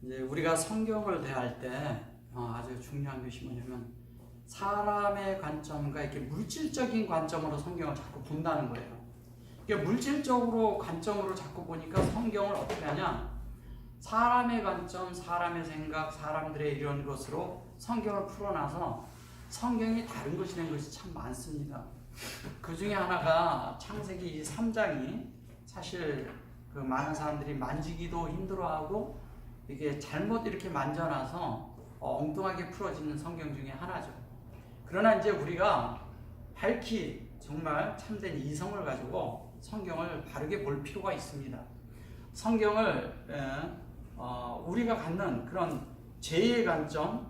이제 우리가 성경을 대할 때 아주 중요한 것이 뭐냐면 사람의 관점과 이렇게 물질적인 관점으로 성경을 자꾸 본다는 거예요. 이게 물질적으로 관점으로 자꾸 보니까 성경을 어떻게 하냐? 사람의 관점, 사람의 생각, 사람들의 이런 것으로 성경을 풀어놔서 성경이 다른 것이 된 것이 참 많습니다. 그 중에 하나가 창세기 3장이 사실 그 많은 사람들이 만지기도 힘들어하고 이게 잘못 이렇게 만져놔서 엉뚱하게 풀어지는 성경 중에 하나죠. 그러나 이제 우리가 밝히 정말 참된 이성을 가지고 성경을 바르게 볼 필요가 있습니다. 성경을 우리가 갖는 그런 죄의 관점,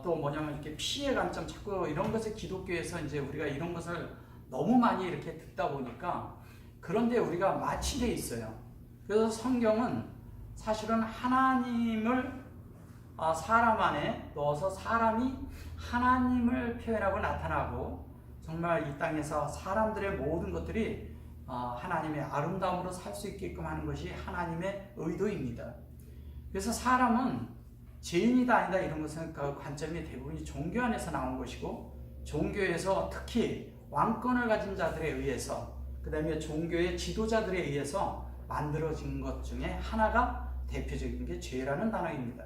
또 뭐냐면 이렇게 피의 관점, 자꾸 이런 것을 기독교에서 이제 우리가 이런 것을 너무 많이 이렇게 듣다 보니까 그런데 우리가 마취돼 있어요. 그래서 성경은 사실은 하나님을 사람 안에 넣어서 사람이 하나님을 표현하고 나타나고 정말 이 땅에서 사람들의 모든 것들이 하나님의 아름다움으로 살 수 있게끔 하는 것이 하나님의 의도입니다. 그래서 사람은 죄인이다 아니다 이런 것은 그 관점이 대부분이 종교 안에서 나온 것이고, 종교에서 특히 왕권을 가진 자들에 의해서, 그 다음에 종교의 지도자들에 의해서 만들어진 것 중에 하나가 대표적인 게 죄라는 단어입니다.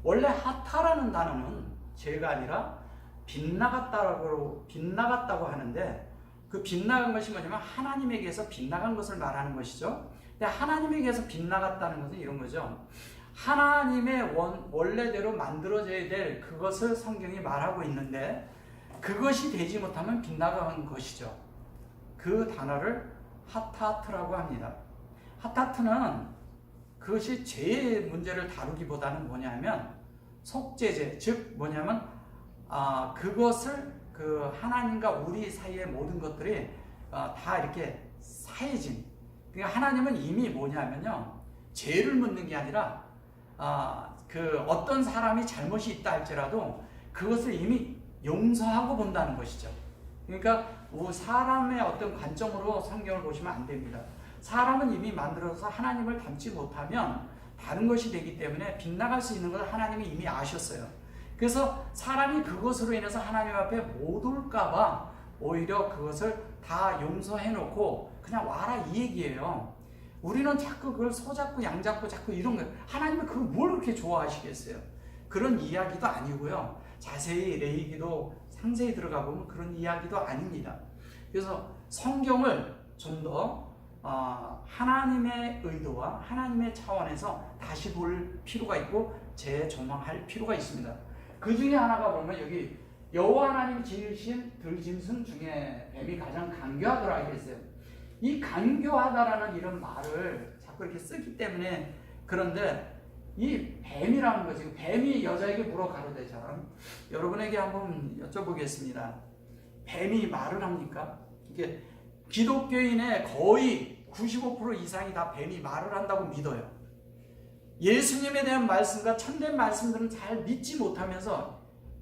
원래 하타라는 단어는 죄가 아니라 빗나갔다고 하는데, 그 빗나간 것이 뭐냐면 하나님에게서 빗나간 것을 말하는 것이죠. 근데 하나님에게서 빗나갔다는 것은 이런 거죠. 하나님의 원래대로 만들어져야 될 그것을 성경이 말하고 있는데 그것이 되지 못하면 빗나간 것이죠. 그 단어를 하타트라고 합니다. 하타트는 그것이 죄의 문제를 다루기보다는 뭐냐면 속죄죄, 즉 뭐냐면 그것을 그 하나님과 우리 사이의 모든 것들이 다 이렇게 사해진, 그러니까 하나님은 이미 뭐냐면요, 죄를 묻는 게 아니라 그 어떤 사람이 잘못이 있다 할지라도 그것을 이미 용서하고 본다는 것이죠. 그러니까 사람의 어떤 관점으로 성경을 보시면 안 됩니다. 사람은 이미 만들어서 하나님을 닮지 못하면 다른 것이 되기 때문에 빗나갈 수 있는 것을 하나님이 이미 아셨어요. 그래서 사람이 그것으로 인해서 하나님 앞에 못 올까봐 오히려 그것을 다 용서해 놓고 그냥 와라 이 얘기예요. 우리는 자꾸 그걸 소잡고 양잡고 자꾸 이런 거예요. 하나님은 그걸 뭘 그렇게 좋아하시겠어요? 그런 이야기도 아니고요. 자세히 레위기도 상세히 들어가 보면 그런 이야기도 아닙니다. 그래서 성경을 좀 더 하나님의 의도와 하나님의 차원에서 다시 볼 필요가 있고 재조명할 필요가 있습니다. 그 중에 하나가 보면 여기 여호와 하나님이 지으신 들짐승 중에 뱀이 가장 간교하더라 이랬어요. 이 간교하다라는 이런 말을 자꾸 이렇게 쓰기 때문에, 그런데 이 뱀이라는 거지, 뱀이 여자에게 물어 가로되잖아. 여러분에게 한번 여쭤보겠습니다. 뱀이 말을 합니까? 이게 기독교인의 거의 95% 이상이 다 뱀이 말을 한다고 믿어요. 예수님에 대한 말씀과 참된 말씀들은 잘 믿지 못하면서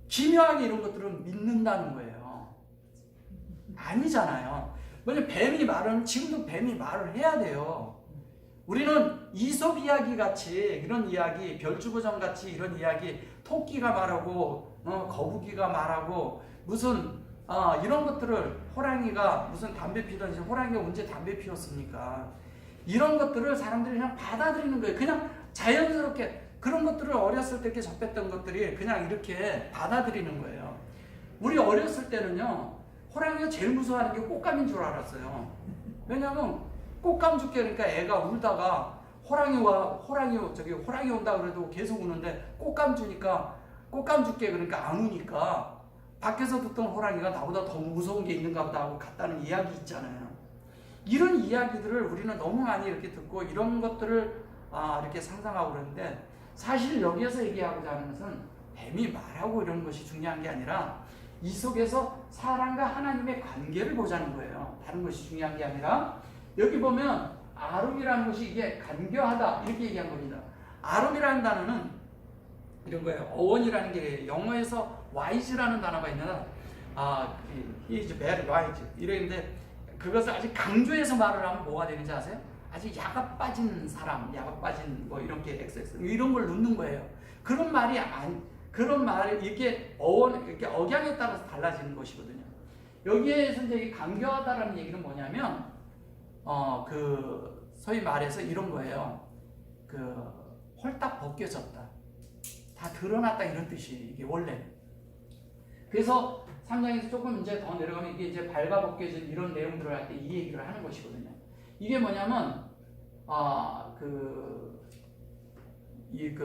기묘하게 이런 것들은 믿는다는 거예요. 아니잖아요. 왜냐면 뱀이 말은 지금도 뱀이 말을 해야 돼요. 우리는 이솝 이야기 같이 이런 이야기, 별주부정 같이 이런 이야기, 토끼가 말하고 거북이가 말하고 무슨 이런 것들을, 호랑이가 무슨 담배 피던지, 호랑이가 언제 담배 피웠습니까? 이런 것들을 사람들이 그냥 받아들이는 거예요. 그냥 자연스럽게 그런 것들을 어렸을 때 이렇게 접했던 것들이 그냥 이렇게 받아들이는 거예요. 우리 어렸을 때는요, 호랑이가 제일 무서워하는 게 꽃감인 줄 알았어요. 왜냐면 꽃감 죽게, 그러니까 애가 울다가 호랑이 온다 그래도 계속 우는데 꽃감 주니까 꽃감 죽게, 그러니까 안 우니까 밖에서 듣던 호랑이가 나보다 더 무서운 게 있는가 보다 하고 갔다는 이야기 있잖아요. 이런 이야기들을 우리는 너무 많이 이렇게 듣고 이런 것들을 이렇게 상상하고 그러는데, 사실 여기에서 얘기하고자 하는 것은 뱀이 말하고 이런 것이 중요한 게 아니라 이 속에서 사람과 하나님의 관계를 보자는 거예요. 다른 것이 중요한 게 아니라, 여기 보면 아름이라는 것이 이게 간교하다 이렇게 얘기한 겁니다. 아름이라는 단어는 이런 거예요. 어원이라는 게 영어에서 wise라는 단어가 있는데 he is very wise 이랬는데, 그것을 아주 강조해서 말을 하면 뭐가 되는지 아세요? 아주 야가 빠진 사람, 야가 빠진 뭐 이렇게 XX 이런 걸 넣는 거예요. 그런 말이 그런 말이 이렇게 이렇게 억양에 따라서 달라지는 것이거든요. 여기에서 이제 간교하다라는 얘기는 뭐냐면 그 소위 말해서 이런 거예요. 그 홀딱 벗겨졌다, 다 드러났다 이런 뜻이 이게 원래. 그래서 3장에서 조금 이제 더 내려가면 이게 이제 발가벗겨진 이런 내용들을 할 때 이 얘기를 하는 것이거든요. 이게 뭐냐면 그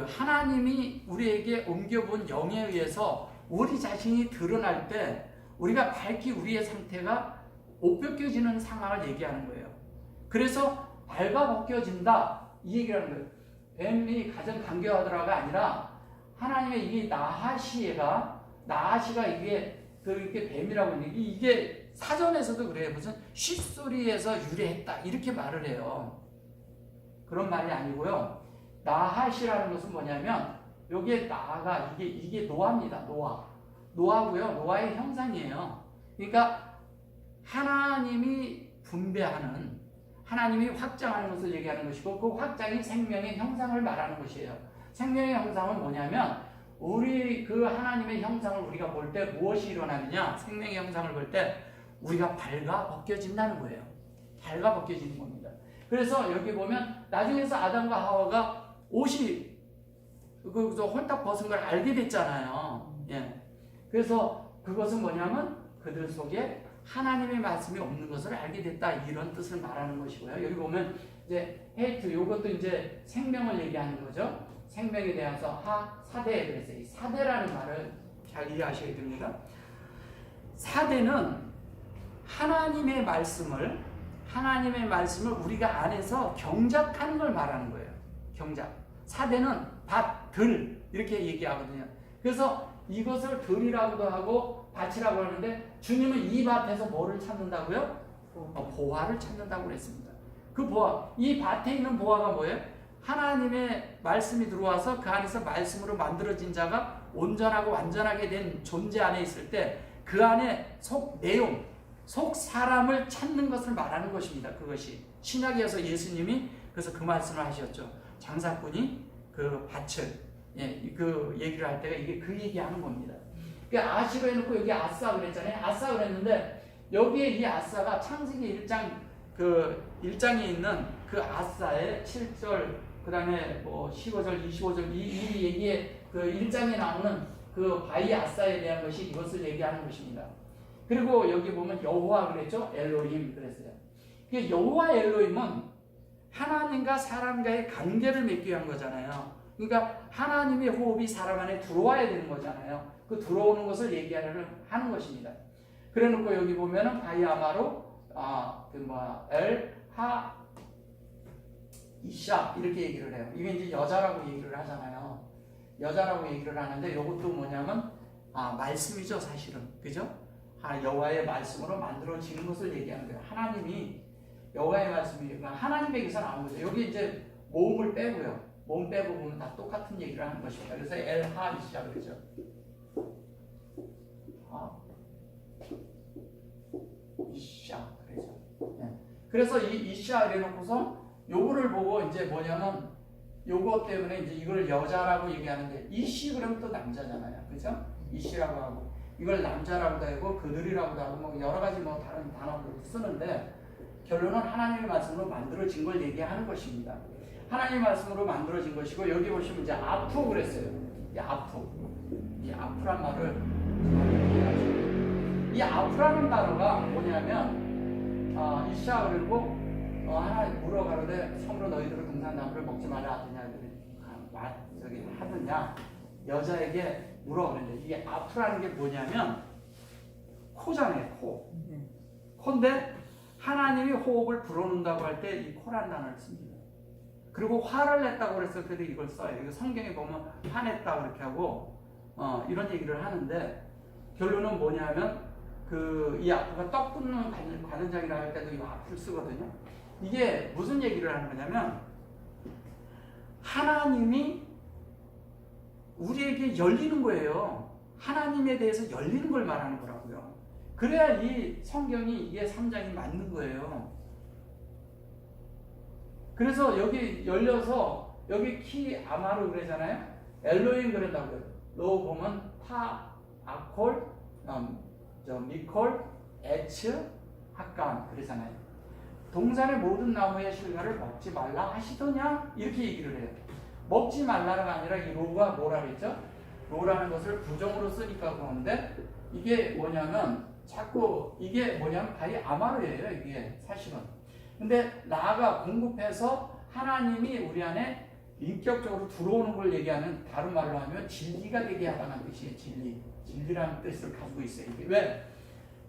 하나님이 우리에게 옮겨본 영에 의해서 우리 자신이 드러날 때 우리가 밝히 우리의 상태가 옷 벗겨지는 상황을 얘기하는 거예요. 그래서 발가벗겨진다 이 얘기를 하는 거예요. 뱀이 가장 간교하더라가 아니라 하나님의 이 나하시가 이게 그렇게 뱀이라고 했는데 이게 사전에서도 그래요. 무슨 쉿소리에서 유래했다 이렇게 말을 해요. 그런 말이 아니고요. 나하시라는 것은 뭐냐면 여기에 나가 이게 노아입니다. 노아고요. 노아의 형상이에요. 그러니까 하나님이 분배하는, 하나님이 확장하는 것을 얘기하는 것이고 그 확장이 생명의 형상을 말하는 것이에요. 생명의 형상은 뭐냐면 우리 그 하나님의 형상을 우리가 볼 때 무엇이 일어나느냐? 생명의 형상을 볼 때 우리가 발가벗겨진다는 거예요. 발가벗겨지는 겁니다. 그래서 여기 보면 나중에서 아담과 하와가 옷이 홀딱 벗은 걸 알게 됐잖아요. 예. 그래서 그것은 뭐냐면 그들 속에 하나님의 말씀이 없는 것을 알게 됐다 이런 뜻을 말하는 것이고요. 여기 보면 이제 헤이트 이것도 이제 생명을 얘기하는 거죠. 생명에 대해서 사대 그랬어요. 이 사대라는 말을 잘 이해하셔야 됩니다. 사대는 하나님의 말씀을 우리가 안에서 경작하는 걸 말하는 거예요. 경작. 사대는 밭, 들 이렇게 얘기하거든요. 그래서 이것을 들이라고도 하고 밭이라고 하는데 주님은 이 밭에서 뭐를 찾는다고요? 보화를 찾는다고 그랬습니다. 그 보화, 이 밭에 있는 보화가 뭐예요? 하나님의 말씀이 들어와서 그 안에서 말씀으로 만들어진 자가 온전하고 완전하게 된 존재 안에 있을 때 그 안에 속 내용, 속 사람을 찾는 것을 말하는 것입니다. 그것이 신약에서 예수님이 그래서 그 말씀을 하셨죠. 장사꾼이 그 밭을 그 얘기를 할 때가 이게 그 얘기하는 겁니다. 그러니까 아시로 해놓고 여기 아싸 그랬잖아요. 아싸 그랬는데 여기에 이 아싸가 창세기 1장 그 1장에 있는 그 아싸의 7절 그 다음에 뭐 15절 25절 이 얘기에 그 1장에 나오는 그 바위 아싸에 대한 것이 이것을 얘기하는 것입니다. 그리고 여기 보면 여호와 그랬죠. 엘로힘 그랬어요. 그 여호와 엘로힘은 하나님과 사람과의 관계를 맺기 위한 거잖아요. 그러니까 하나님의 호흡이 사람 안에 들어와야 되는 거잖아요. 그 들어오는 것을 하는 것입니다. 그래 놓고 여기 보면은 바이아마로 엘하 이샤 이렇게 얘기를 해요. 이게 이제 여자라고 얘기를 하잖아요. 여자라고 얘기를 하는데 이것도 뭐냐면 말씀이죠, 사실은. 그죠? 여호와의 말씀으로 만들어지는 것을 얘기하는 거예요. 하나님이 여호와의 말씀이 하나님에게서 나온 거죠. 여기 이제 모음을 빼고요. 모음 빼고 보면 다 똑같은 얘기를 하는 것입니다. 그래서 엘하 이샤 그러죠. 이샤 그러죠. 네. 그래서 이 이샤 이래놓고서 요거를 보고 이제 뭐냐면 요거 때문에 이제 이걸 여자라고 얘기하는데 이씨 그러면 또 남자잖아요. 그죠? 이씨라고 하고 이걸 남자라고도 하고 그들이라고도 하고 뭐 여러 가지 뭐 다른 단어를 쓰는데 결론은 하나님의 말씀으로 만들어진 걸 얘기하는 것입니다. 하나님의 말씀으로 만들어진 것이고 여기 보시면 이제 아프 그랬어요. 이 아프란 말을 이 아프라는 단어가 뭐냐면 이샤 그리고 하나님 물어가로되 성으로 너희들은 등산나무를 먹지 말라 하느냐 저기 하느냐 여자에게 물어보는데 이게 아프라는 게 뭐냐면 코잖아요. 코인데 하나님이 호흡을 불어넣는다고 할 때 이 코란 단어를 씁니다. 그리고 화를 냈다고 그랬을 때도 이걸 써요. 이거 성경에 보면 화냈다 그렇게 하고 이런 얘기를 하는데 결론은 뭐냐면 이 아프가 떡 굽는 관원장이라 할 때도 이 아프를 쓰거든요. 이게 무슨 얘기를 하는 거냐면 하나님이 우리에게 열리는 거예요. 하나님에 대해서 열리는 걸 말하는 거라고요. 그래야 이 성경이 이게 3장이 맞는 거예요. 그래서 여기 열려서 여기 키 아마르 그러잖아요. 엘로힘 그런다고요. 로 보면 타, 아콜, 미콜, 에츠, 학간 그러잖아요. 동산의 모든 나무의 실과를 먹지 말라 하시더냐? 이렇게 얘기를 해요. 먹지 말라가 아니라 이 로가 뭐라 그랬죠? 로라는 것을 부정으로 쓰니까 그러는데 이게 뭐냐면 자꾸 이게 뭐냐면 바리 아마르예요. 이게 사실은. 근데 라가 공급해서 하나님이 우리 안에 인격적으로 들어오는 걸 얘기하는, 다른 말로 하면 진리가 되게 하다는 뜻이에요. 진리라는 뜻을 가지고 있어요. 이게 왜?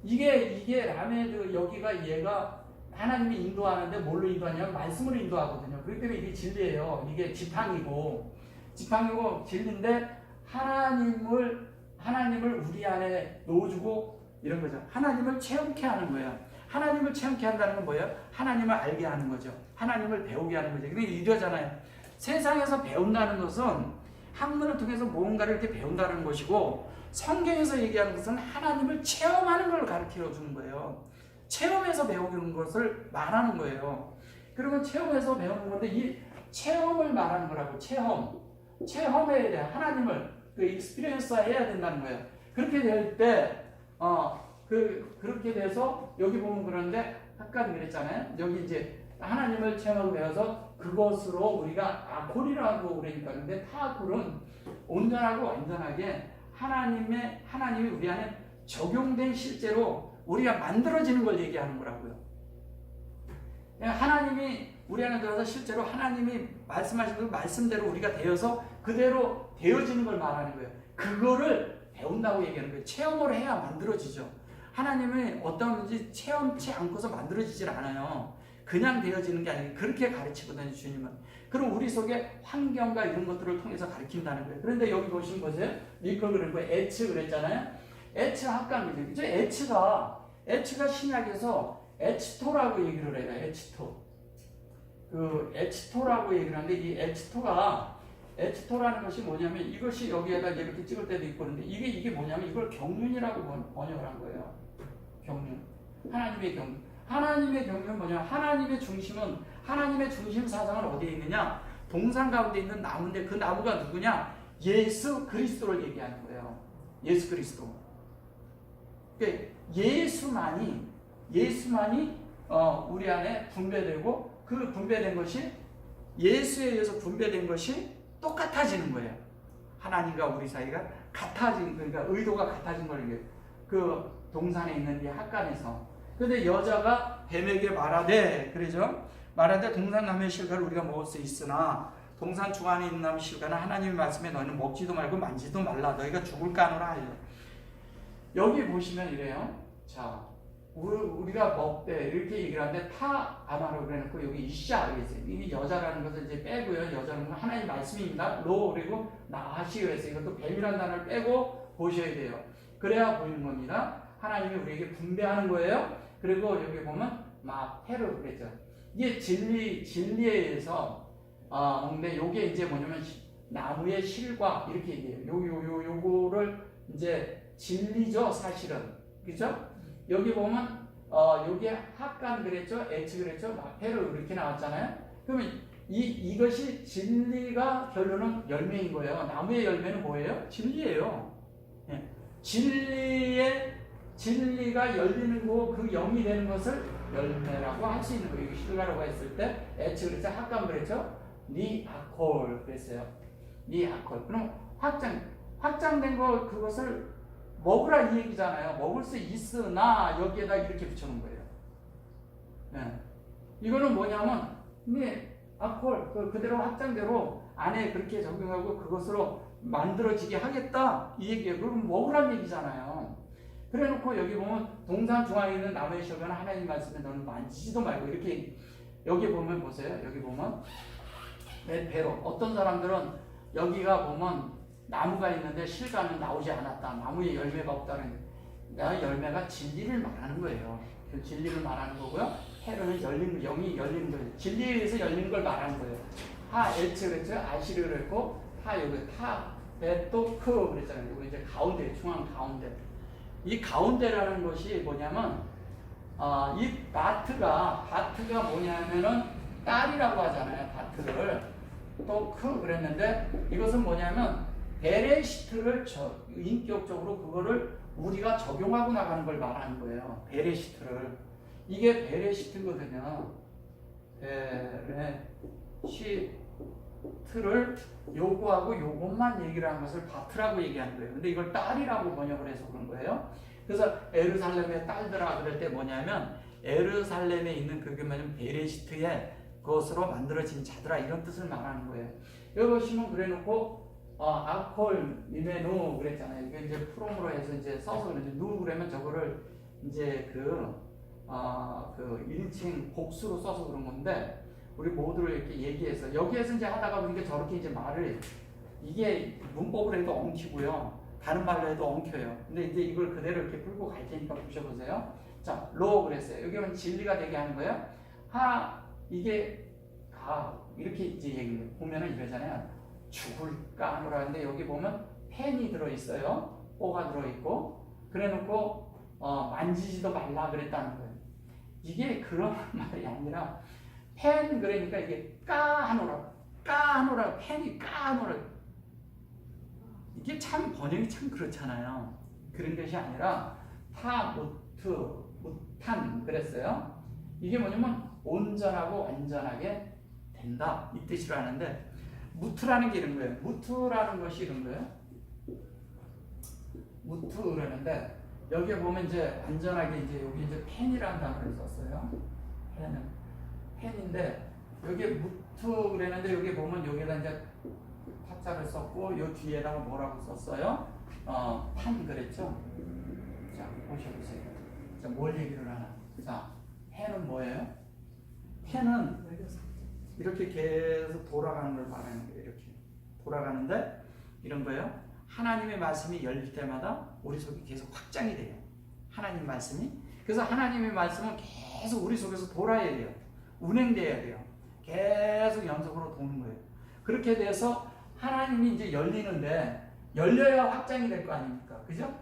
이게 라메드 여기가 얘가 하나님이 인도하는데 뭘로 인도하냐면 말씀으로 인도하거든요. 그렇기 때문에 이게 진리예요. 이게 지팡이고 진리인데 하나님을 우리 안에 넣어주고 이런 거죠. 하나님을 체험케 하는 거예요. 하나님을 체험케 한다는 건 뭐예요? 하나님을 알게 하는 거죠. 하나님을 배우게 하는 거죠. 그러니까 이러잖아요. 세상에서 배운다는 것은 학문을 통해서 뭔가를 이렇게 배운다는 것이고, 성경에서 얘기하는 것은 하나님을 체험하는 걸 가르쳐 주는 거예요. 체험해서 배우는 것을 말하는 거예요. 그러면 체험해서 배우는 건데 이 체험을 말하는 거라고. 체험에 대해 하나님을 익스피리언스 해야 된다는 거예요. 그렇게 될 때 그렇게 돼서 여기 보면 그런데 아까 그랬잖아요. 여기 이제 하나님을 체험하고 배워서 그것으로 우리가 아콜이라고 그러니까. 근데 타콜은 온전하고 완전하게 하나님이 우리 안에 적용된 실제로 우리가 만들어지는 걸 얘기하는 거라고요. 하나님이 우리 안에 들어서 실제로 하나님이 말씀하신 그 말씀대로 우리가 되어서 그대로 되어지는 걸 말하는 거예요. 그거를 배운다고 얘기하는 거예요. 체험을 해야 만들어지죠. 하나님은 어떤 건지 체험치 않고서 만들어지질 않아요. 그냥 되어지는 게 아니고 그렇게 가르치거든요, 주님은. 그럼 우리 속에 환경과 이런 것들을 통해서 가르친다는 거예요. 그런데 여기 보시면 보세요. 미컬 그런 거 에츠 그랬잖아요. 에츠 학강이죠. 그죠? 에츠가 신약에서 에치토라고 얘기를 해요. 에치토라고 얘기를 하는데 이 에치토라는 것이 뭐냐면 이것이 여기에다 이렇게 찍을 때도 있고 그런데 이게 뭐냐면 이걸 경륜이라고 번역을 한 거예요. 경륜. 하나님의 경륜. 하나님의 경륜은 뭐냐? 하나님의 중심 사상은 어디에 있느냐? 동산 가운데 있는 나무인데 그 나무가 누구냐? 예수 그리스도를 얘기하는 거예요. 예수 그리스도. 그러니까 예수만이 우리 안에 분배되고 그 분배된 것이 예수에 의해서 분배된 것이 똑같아지는 거예요. 하나님과 우리 사이가 그러니까 의도가 같아진 거예요. 그 동산에 있는 이 학간에서. 근데 여자가 뱀에게 말하되, 그러죠? 말하되 동산 나무의 실과를 우리가 먹을 수 있으나 동산 중앙에 있는 나무 실과는 하나님의 말씀에 너희는 먹지도 말고 만지도 말라. 너희가 죽을까 하노라 하여. 여기 보시면 이래요. 자, 우리가 먹되 이렇게 얘기를 하는데 타 아마로 그래놓고 여기 이샤 그랬어요. 이게 여자라는 것을 이제 빼고요. 여자는 하나님 말씀입니다. 로 그리고 나하시 그랬어요. 이것도 뱀이라는 단어를 빼고 보셔야 돼요. 그래야 보이는 겁니다. 하나님이 우리에게 분배하는 거예요. 그리고 여기 보면 마페르 그랬죠. 이게 진리에 의해서 근데 요게 이제 뭐냐면 나무의 실과 이렇게 얘기해요. 요거를 이제 진리죠, 사실은. 그죠? 여기 보면 여기 학간 그랬죠, 에츠 그랬죠, 마페르 이렇게 나왔잖아요. 그러면 이것이 진리가 결론은 열매인 거예요. 나무의 열매는 뭐예요? 진리예요. 예. 진리가 열리는 거, 그 영이 되는 것을 열매라고 할 수 있는 거예요. 이거 실과라고 했을 때 에츠 그랬죠, 학간 그랬죠, 니 아콜 그랬어요. 니 아콜. 그럼 확장된 거 그것을 먹으라 이 얘기잖아요. 먹을 수 있으나 여기에다 이렇게 붙여놓은 거예요. 네. 이거는 뭐냐면 아콜 그대로 확장대로 안에 그렇게 적용하고 그것으로 만들어지게 하겠다 이 얘기예요. 그럼 먹으란 얘기잖아요. 그래놓고 여기 보면 동산 중앙에 있는 나무의 실과는 하나님 말씀에 너는 만지지도 말고 이렇게 여기 보면 보세요. 여기 보면 배로 어떤 사람들은 여기가 보면 나무가 있는데 실과는 나오지 않았다. 나무에 열매가 없다는 열매가 진리를 말하는 거예요. 그 진리를 말하는 거고요. 헤르는 영이 열리는 거예요. 진리에 의해서 열리는 걸 말하는 거예요. 하 에츠 그랬죠. 아시르 그랬고 여기 베토크 그랬잖아요. 이거 이제 가운데 중앙 가운데. 이 가운데라는 것이 뭐냐면 이 바트가 뭐냐면은 딸이라고 하잖아요. 바트를. 또 크 그랬는데 이것은 뭐냐면 베레시트를 인격적으로 그거를 우리가 적용하고 나가는 걸 말하는 거예요. 베레시트를. 이게 베레시트거든요. 베레시트를 요거하고 요것만 얘기를 하는 것을 바트라고 얘기하는 거예요. 근데 이걸 딸이라고 번역을 해서 그런 거예요. 그래서 에르살렘의 딸들아 그럴 때 뭐냐면 에르살렘에 있는 그게 뭐냐면 베레시트의 그것으로 만들어진 자들아 이런 뜻을 말하는 거예요. 여기 보시면 그래놓고 아콜 미메누 그랬잖아요. 이게 이제 프롬으로 해서 이제 써서 그런데 누 그러면 저거를 이제 그 1인칭 복수로 써서 그런 건데 우리 모두를 이렇게 얘기해서 여기에서 이제 하다가 보니까 저렇게 이제 말을 이게 문법으로 해도 엉키고요. 다른 말로 해도 엉켜요. 근데 이제 이걸 그대로 이렇게 풀고 갈 테니까 보셔보세요. 자, 로 그랬어요. 여기 오면 진리가 되게 하는 거예요. 이게 이렇게 이제 얘기를 보면은 이러잖아요. 죽을까 하노라. 근데 여기 보면 펜이 들어있어요. 오가 들어있고 그래 놓고 만지지도 말라 그랬다는 거예요. 이게 그런 말이 아니라 펜 그러니까 이게 까하노라 펜이 까하노라. 이게 참 번역이 참 그렇잖아요. 그런 것이 아니라 무탄 그랬어요. 이게 뭐냐면 온전하고 완전하게 된다 이 뜻으로 하는데 무트라는 게 이런 거예요. 무트라는 것이 이런 거예요. 무트 그러는데 여기에 보면 이제 완전하게 이제 여기 이제 펜이라는 단어를 썼어요. 펜인데 여기에 무트 그랬는데 여기 보면 여기에다 이제 타자를 썼고 요 뒤에다가 뭐라고 썼어요? 판 그랬죠. 자 보셔보세요. 자 뭘 얘기를 하나? 자 펜은 뭐예요? 펜은 이렇게 계속 돌아가는 걸 말하는 거예요. 이렇게 돌아가는데 이런 거예요. 하나님의 말씀이 열릴 때마다 우리 속에 계속 확장이 돼요. 하나님 말씀이. 그래서 하나님의 말씀은 계속 우리 속에서 돌아야 돼요. 운행돼야 돼요. 계속 연속으로 도는 거예요. 그렇게 돼서 하나님이 이제 열리는데 열려야 확장이 될 거 아닙니까? 그죠?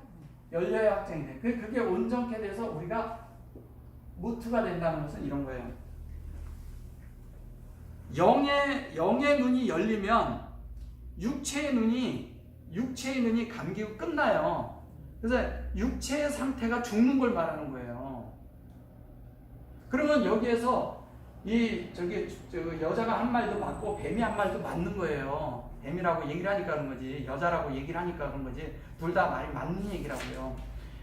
열려야 확장이 돼. 그게 온전케 돼서 우리가 무트가 된다는 것은 이런 거예요. 영의 눈이 열리면 육체의 눈이 감기고 끝나요. 그래서 육체의 상태가 죽는 걸 말하는 거예요. 그러면 여기에서 여자가 한 말도 맞고 뱀이 한 말도 맞는 거예요. 뱀이라고 얘기를 하니까 그런 거지. 여자라고 얘기를 하니까 그런 거지. 둘 다 말이 맞는 얘기라고요.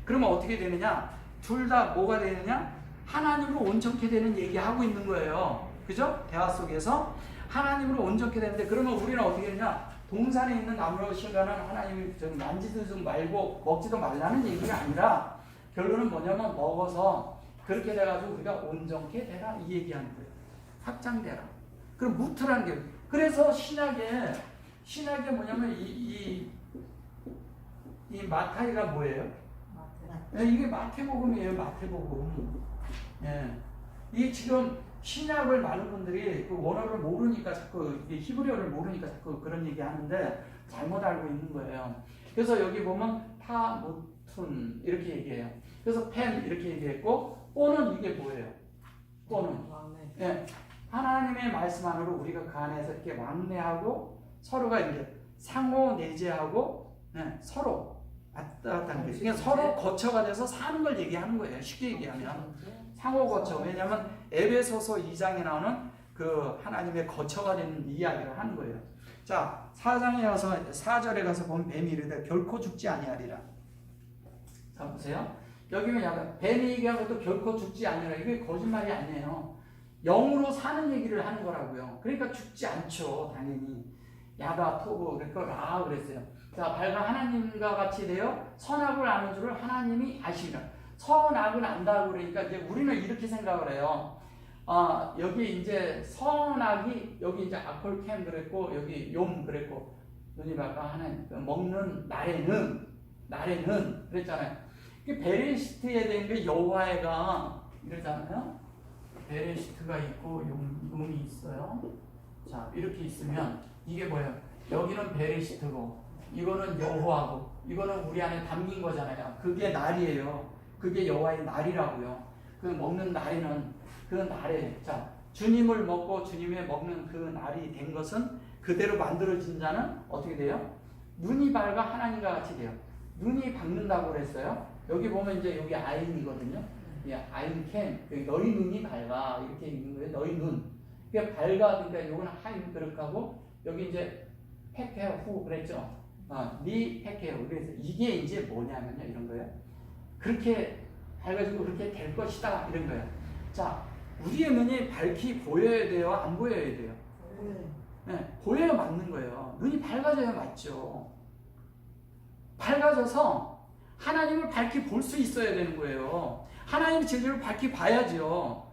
그러면 어떻게 되느냐? 둘 다 뭐가 되느냐? 하나님으로 온전케 되는 얘기하고 있는 거예요. 그죠? 대화 속에서 하나님으로 온전케 되는데 그러면 우리는 어떻게 되냐? 동산에 있는 나무로 신가는 하나님이 만지도 말고 먹지도 말라는 얘기가 아니라 결론은 뭐냐면 먹어서 그렇게 돼가지고 우리가 온전케 되라 이 얘기하는 거예요. 확장되라. 그럼 무트라는 게 그래서 신약에 뭐냐면 이 마타이가 뭐예요? 이게 마태복음이에요. 마태복음. 예. 이게 지금 신약을 많은 분들이 그 원어를 모르니까 자꾸 히브리어를 모르니까 자꾸 그런 얘기 하는데 잘못 알고 있는 거예요. 그래서 여기 보면 파무툰 이렇게 얘기해요. 그래서 펜 이렇게 얘기했고 오는 이게 뭐예요? 오는 예. 하나님의 말씀 안으로 우리가 그 안에서 이렇게 왕래하고 서로가 이제 상호 내재하고 서로 왔다 갔다 하는 거예요. 그러니까 서로 거처가 돼서 사는 걸 얘기하는 거예요. 쉽게 얘기하면 상호 거처. 왜냐하면 에베소서 2장에 나오는 그 하나님의 거처가 되는 이야기를 하는 거예요. 자 4장에 가서 4절에 가서 보면 뱀이 이르되 결코 죽지 아니하리라. 자 보세요. 여기는 약간 뱀이 얘기한 것도 결코 죽지 아니하리라. 이게 거짓말이 아니에요. 영으로 사는 얘기를 하는 거라고요. 그러니까 죽지 않죠. 당연히. 야다 토브 그러니까 라 그랬어요. 자 밝은 하나님과 같이 되어 선악을 아는 줄을 하나님이 아시라. 선악을 안다고 그러니까 이제 우리는 이렇게 생각을 해요. 여기 이제 선악이 여기 이제 아콜캠 그랬고 여기 욤 그랬고 눈이 아까 하나님 먹는 날에는 그랬잖아요. 베레시트에 대한 게 여호와가 이러잖아요. 베레시트가 있고 용이 있어요. 자 이렇게 있으면 이게 뭐예요? 여기는 베레시트고 이거는 여호와고 이거는 우리 안에 담긴 거잖아요. 그게 날이에요. 그게 여호와의 날이라고요. 그 먹는 날에는 그 날에 자 주님을 먹고 주님의 먹는 그 날이 된 것은 그대로 만들어진 자는 어떻게 돼요? 눈이 밝아 하나님과 같이 돼요. 눈이 밝는다고 그랬어요. 여기 보면 이제 여기 아인이거든요. 예, 아인 캠. 너희 눈이 밝아. 이렇게 있는 거예요. 너희 눈. 그게 밝아. 그러니까 요거는 하인 그렇고 여기 이제 팩해요. 후 그랬죠. 니 팩해요. 그래서 이게 이제 뭐냐면요. 이런 거예요. 그렇게 밝아지고 그렇게 될 것이다. 이런 거예요. 자, 우리의 눈이 밝히 보여야 돼요? 안 보여야 돼요? 네, 보여야 맞는 거예요. 눈이 밝아져야 맞죠. 밝아져서 하나님을 밝히 볼 수 있어야 되는 거예요. 하나님의 진리를 밝히 봐야죠.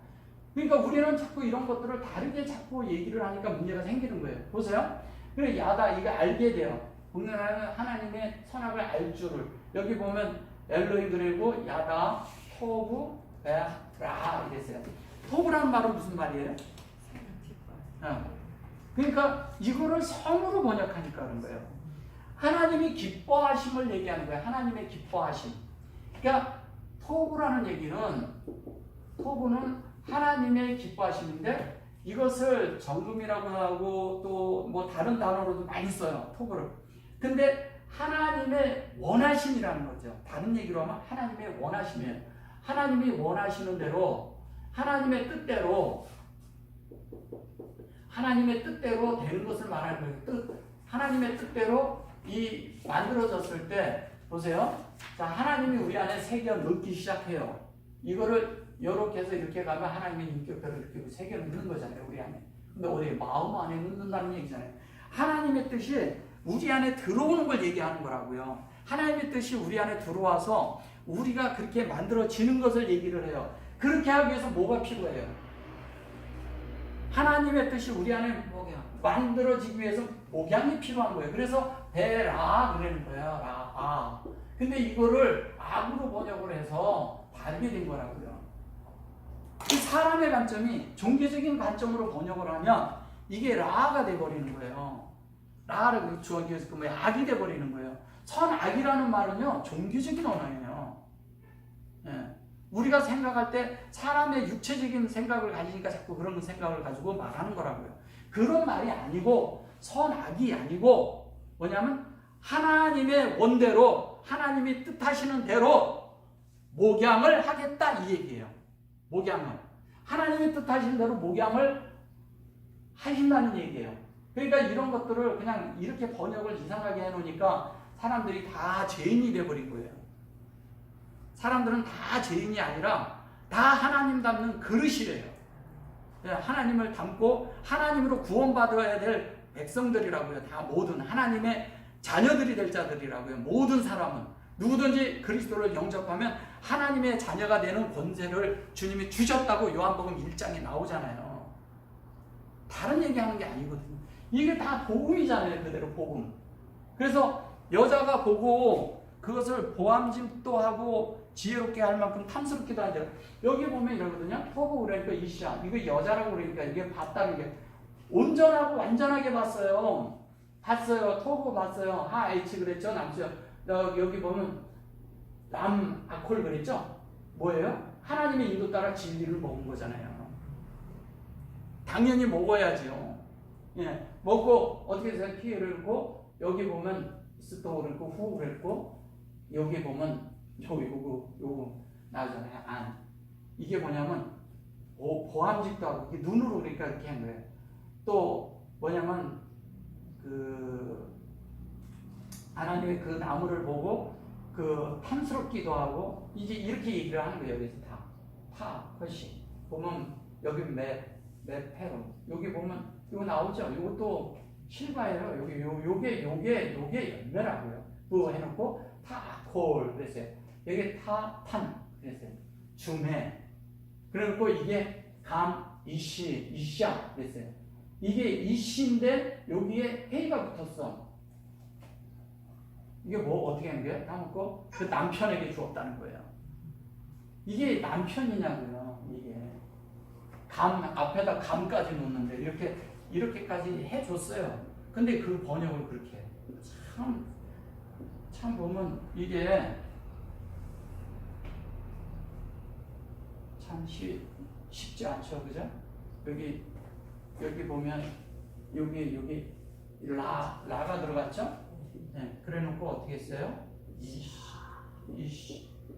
그러니까 우리는 자꾸 이런 것들을 다르게 자꾸 얘기를 하니까 문제가 생기는 거예요. 보세요. 그래, 야다, 이거 알게 돼요. 하나님의 선악을 알 줄을. 여기 보면 엘로힘 그리고 야다, 토브, 라 이랬어요. 토브라는 말은 무슨 말이에요? 그러니까 이거를 성으로 번역하니까 그런 거예요. 하나님이 기뻐하심을 얘기하는 거예요. 하나님의 기뻐하심. 그러니까 토브라는 얘기는 토브는 하나님의 기뻐하심인데 이것을 정금이라고 하고 또 뭐 다른 단어로도 많이 써요. 토브를. 근데 하나님의 원하심이라는 거죠. 다른 얘기로 하면 하나님의 원하심이에요. 하나님이 원하시는 대로 하나님의 뜻대로 되는 것을 말하는 거예요. 하나님의 뜻대로 이 만들어졌을 때 보세요. 자, 하나님이 우리 안에 새겨 넣기 시작해요. 이거를 이렇게 해서 이렇게 가면 하나님의 인격들을 이렇게 새겨 넣는 거잖아요. 우리 안에. 근데 어디 마음 안에 넣는다는 얘기잖아요. 하나님의 뜻이 우리 안에 들어오는 걸 얘기하는 거라고요. 하나님의 뜻이 우리 안에 들어와서 우리가 그렇게 만들어지는 것을 얘기를 해요. 그렇게 하기 위해서 뭐가 필요해요? 하나님의 뜻이 우리 안에 만들어지기 위해서 목양이 필요한 거예요. 그래서 베라 그러는 거예요. 라. 근데 이거를 악으로 번역을 해서 다르게 된 거라고요. 이 사람의 관점이 종교적인 관점으로 번역을 하면 이게 라가 돼버리는 거예요. 라를 주어기해서 악이 돼버리는 거예요. 선악이라는 말은요 종교적인 언어예요. 예. 우리가 생각할 때 사람의 육체적인 생각을 가지니까 자꾸 그런 생각을 가지고 말하는 거라고요. 그런 말이 아니고 선악이 아니고 뭐냐면 하나님의 원대로 하나님이 뜻하시는 대로 목양을 하겠다 이 얘기예요. 목양을. 하나님이 뜻하시는 대로 목양을 하신다는 얘기예요. 그러니까 이런 것들을 그냥 이렇게 번역을 이상하게 해놓으니까 사람들이 다 죄인이 돼버린 거예요. 사람들은 다 죄인이 아니라 다 하나님 닮는 그릇이래요. 하나님을 닮고 하나님으로 구원받아야 될 백성들이라고요. 다 모든 하나님의 자녀들이 될 자들이라고요. 모든 사람은 누구든지 그리스도를 영접하면 하나님의 자녀가 되는 권세를 주님이 주셨다고 요한복음 1장에 나오잖아요. 다른 얘기하는 게 아니거든요. 이게 다 복음이잖아요. 그대로 복음. 그래서 여자가 보고 그것을 보암짐도 하고 지혜롭게 할 만큼 탐스럽기도 하죠. 여기 보면 이러거든요. 토브 그러니까 이시아. 이거 여자라고 그러니까 이게 봤다는 게 온전하고 완전하게 봤어요. 토브 봤어요. 하H 그랬죠. 남수요. 여기 보면 남 아콜 그랬죠. 뭐예요? 하나님의 인도 따라 진리를 먹은 거잖아요. 당연히 먹어야죠. 예, 먹고 어떻게 해서 피해를 했고 여기 보면 스토 그랬고 후 그랬고 여기 보면 요거 나오잖아요. 안. 이게 뭐냐면 보암직도 하고 눈으로 그러니까 이렇게 한 거예요. 또 뭐냐면 그 하나님의 그 나무를 보고 그 탐스럽기도 하고 이제 이렇게 얘기를 하는 거예요. 여기서 타 훨씬 보면 여기 메페로 여기 보면 이거 나오죠. 이것도 실바예요. 요게 열매라고요. 그거 해놓고 타콜 그랬어요. 여기 탄 그랬어요. 주매. 그리고 이게 이시아 그랬어요. 이게 이시인데 여기에 헤이가 붙었어. 이게 뭐 어떻게 하는 거예요? 따먹고 그 남편에게 주었다는 거예요. 이게 남편이냐고요. 이게 앞에다 감까지 놓는데 이렇게까지 해줬어요. 근데 그 번역을 그렇게 참 보면 이게 참 쉽지 않죠, 그죠? 여기 보면 여기 라가 들어갔죠? 네, 그래 놓고 어떻게 했어요?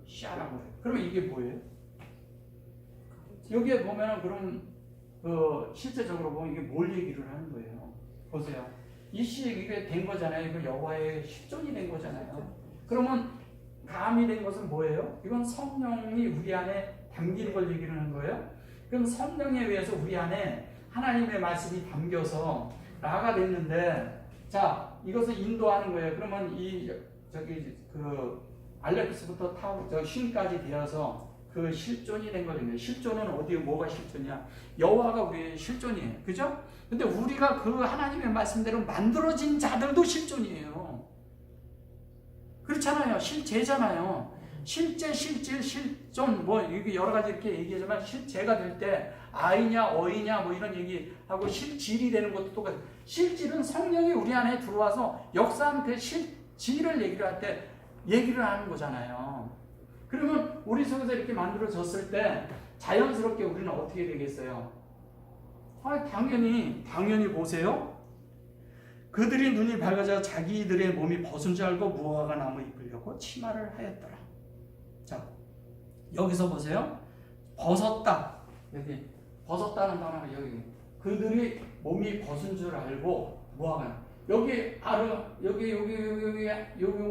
샤라고 그래요. 그러면 이게 뭐예요? 여기에 보면은 그럼 실제적으로 보면 이게 뭘 얘기를 하는 거예요? 보세요. 이게 된 거잖아요. 이거 여호와의 실존이 된 거잖아요. 그러면 감이 된 것은 뭐예요? 이건 성령이 우리 안에 담기는 걸 얘기를 하는 거예요. 그럼 성령에 의해서 우리 안에 하나님의 말씀이 담겨서 라가 됐는데, 자, 이것을 인도하는 거예요. 그러면 알렉스부터 쉰까지 되어서 그 실존이 된 거거든요. 실존은 어디에 뭐가 실존이야? 여호와가 우리의 실존이에요. 그죠? 근데 우리가 그 하나님의 말씀대로 만들어진 자들도 실존이에요. 그렇잖아요. 실제잖아요. 실제, 실질, 실존, 이게 여러 가지 이렇게 얘기하지만 실제가 될 때 아이냐, 어이냐, 이런 얘기하고 실질이 되는 것도 똑같아요. 실질은 성령이 우리 안에 들어와서 역사하는 그 실질을 얘기를 할 때 얘기를 하는 거잖아요. 그러면 우리 속에서 이렇게 만들어졌을 때 자연스럽게 우리는 어떻게 되겠어요? 당연히 보세요. 그들이 눈이 밝아져 자기들의 몸이 벗은 줄 알고 무화과 나무 입으려고 치마를 하였더라. 자, 여기서 보세요. 벗었다. 여기 벗었다는 단어가 여기. 그들이 몸이 벗은 줄 알고 무화과. 여기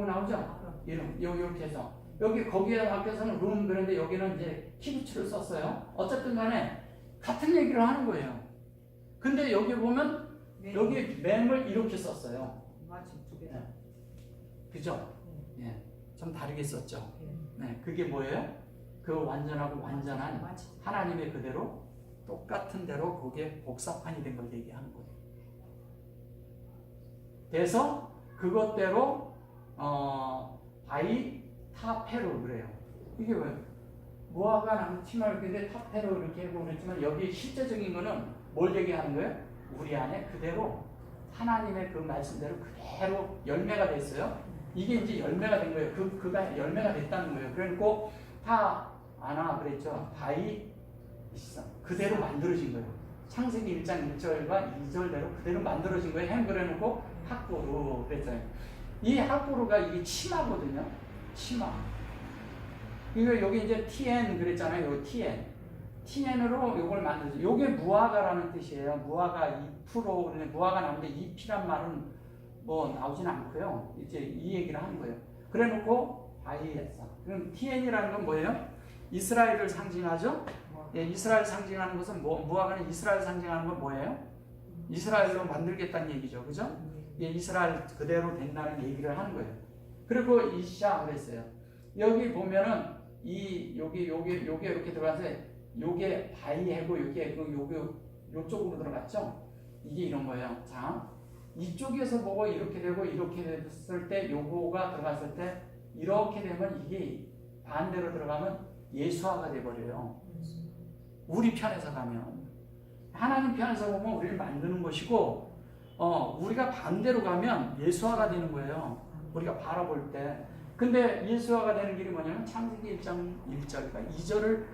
나오죠? 이름 이렇게 해서 거기에 밖에서는 룸 그런데 여기는 이제 키부츠를 썼어요. 어쨌든 간에 같은 얘기를 하는 거예요. 근데 여기 보면 여기 맹을 이렇게 썼어요. 네. 그죠? 예. 좀 다르게 썼죠. 네. 그게 뭐예요? 그 완전하고 완전한 하나님의 그대로 똑같은 대로 그게 복사판이 된 걸 얘기하는 거예요. 그래서 그것대로 타페로 그래요. 이게 왜? 무화과 나무 치마를 근데 타페로 이렇게 하고 그랬지만 여기 실제적인 거는 뭘 얘기하는 거예요? 우리 안에 그대로 하나님의 그 말씀대로 그대로 열매가 됐어요. 이게 이제 열매가 된 거예요. 그가 열매가 됐다는 거예요. 그러니까 아나 그랬죠. 그대로 만들어진 거예요. 창세기 1장 1절과 2절대로 그대로 만들어진 거예요. 햄 그래놓고 학구루 그랬잖아요. 이 학구루가 이게 치마거든요. 치마. 이거 여기 이제 TN 그랬잖아요. 요 TN으로 요걸 만들죠. 요게 무화과라는 뜻이에요. 무화과 2% 그런데 무화과 나오는데 잎이란 말은 나오진 않고요. 이제 이 얘기를 하는 거예요. 그래놓고 바이에사. 그럼 TN이라는 건 뭐예요? 이스라엘을 상징하죠. 예, 이스라엘 상징하는 것은 무화과는 이스라엘 상징하는 건 뭐예요? 이스라엘로 만들겠다는 얘기죠. 그죠? 예, 이스라엘 그대로 된다는 얘기를 하는 거예요. 그리고 이샤 그랬어요. 여기 보면은 요게 이렇게 들어가서 요게 바이하고 요게 요쪽으로 들어갔죠? 이게 이런 거예요. 자, 이쪽에서 보고 이렇게 되고 이렇게 됐을 때 요거가 들어갔을 때 이렇게 되면 이게 반대로 들어가면 예수화가 돼버려요. 우리 편에서 가면 하나님 편에서 보면 우리를 만드는 것이고 우리가 반대로 가면 예수화가 되는 거예요. 우리가 바라볼 때. 근데 예수화가 되는 길이 뭐냐면 창세기 1장 1절과 2절을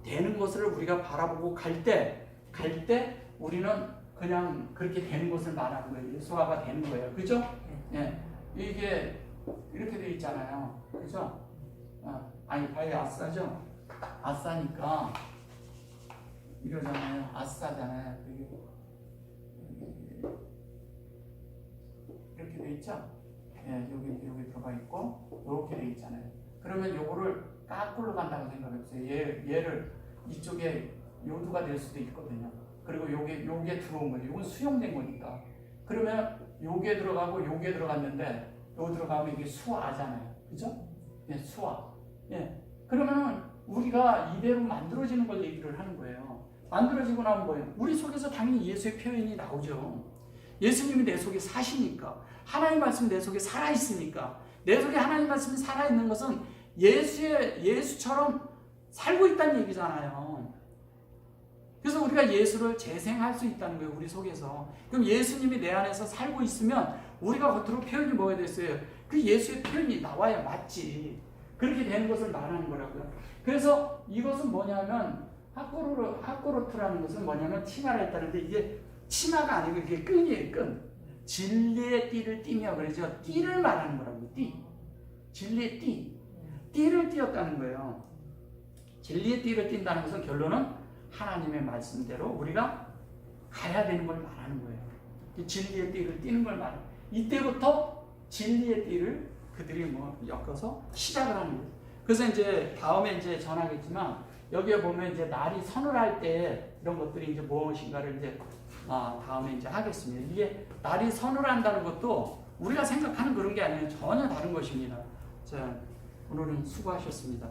되는 것을 우리가 바라보고 갈 때 우리는 그냥 그렇게 되는 것을 말하는 거예요. 예수화가 되는 거예요. 그죠? 예. 이게 이렇게 돼 있잖아요. 그죠? 바이 아싸죠? 아싸니까 이러잖아요. 아싸잖아요. 이렇게 돼 있죠? 예, 여기 들어가 있고 이렇게 돼 있잖아요. 그러면 요거를 까꿀로 간다고 생각해보세요. 얘를 이쪽에 요두가 될 수도 있거든요. 그리고 요게 들어온 거예요. 요건 수용된 거니까. 그러면 요게 들어가고 요게 들어갔는데 요 들어가면 이게 수아잖아요. 그죠? 예, 수아. 예. 그러면은 우리가 이대로 만들어지는 걸 얘기를 하는 거예요. 만들어지고 나면 뭐예요? 우리 속에서 당연히 예수의 표현이 나오죠. 예수님이 내 속에 사시니까. 하나님 말씀이 내 속에 살아있으니까. 내 속에 하나님 말씀이 살아있는 것은 예수처럼 살고 있다는 얘기잖아요. 그래서 우리가 예수를 재생할 수 있다는 거예요. 우리 속에서. 그럼 예수님이 내 안에서 살고 있으면 우리가 겉으로 표현이 뭐가 됐어요? 그 예수의 표현이 나와야 맞지. 그렇게 되는 것을 말하는 거라고요. 그래서 이것은 뭐냐면 하코르트라는 것은 뭐냐면 치마를 했다는데 이게 치마가 아니고 이게 끈이에요, 끈. 진리의 띠를 띠며 그러죠. 띠를 말하는 거라고, 띠. 진리의 띠. 띠를 띠었다는 거예요. 진리의 띠를 띈다는 것은 결론은 하나님의 말씀대로 우리가 가야 되는 걸 말하는 거예요. 진리의 띠를 띠는 걸 말해요. 이때부터 진리의 띠를 그들이 엮어서 시작을 하는 거예요. 그래서 이제 다음에 이제 전하겠지만 여기에 보면 이제 날이 서늘할 때 이런 것들이 이제 무엇인가를 이제 다음에 이제 하겠습니다. 이게 날이 서늘한다는 것도 우리가 생각하는 그런 게 아니에요. 전혀 다른 것입니다. 자, 오늘은 수고하셨습니다.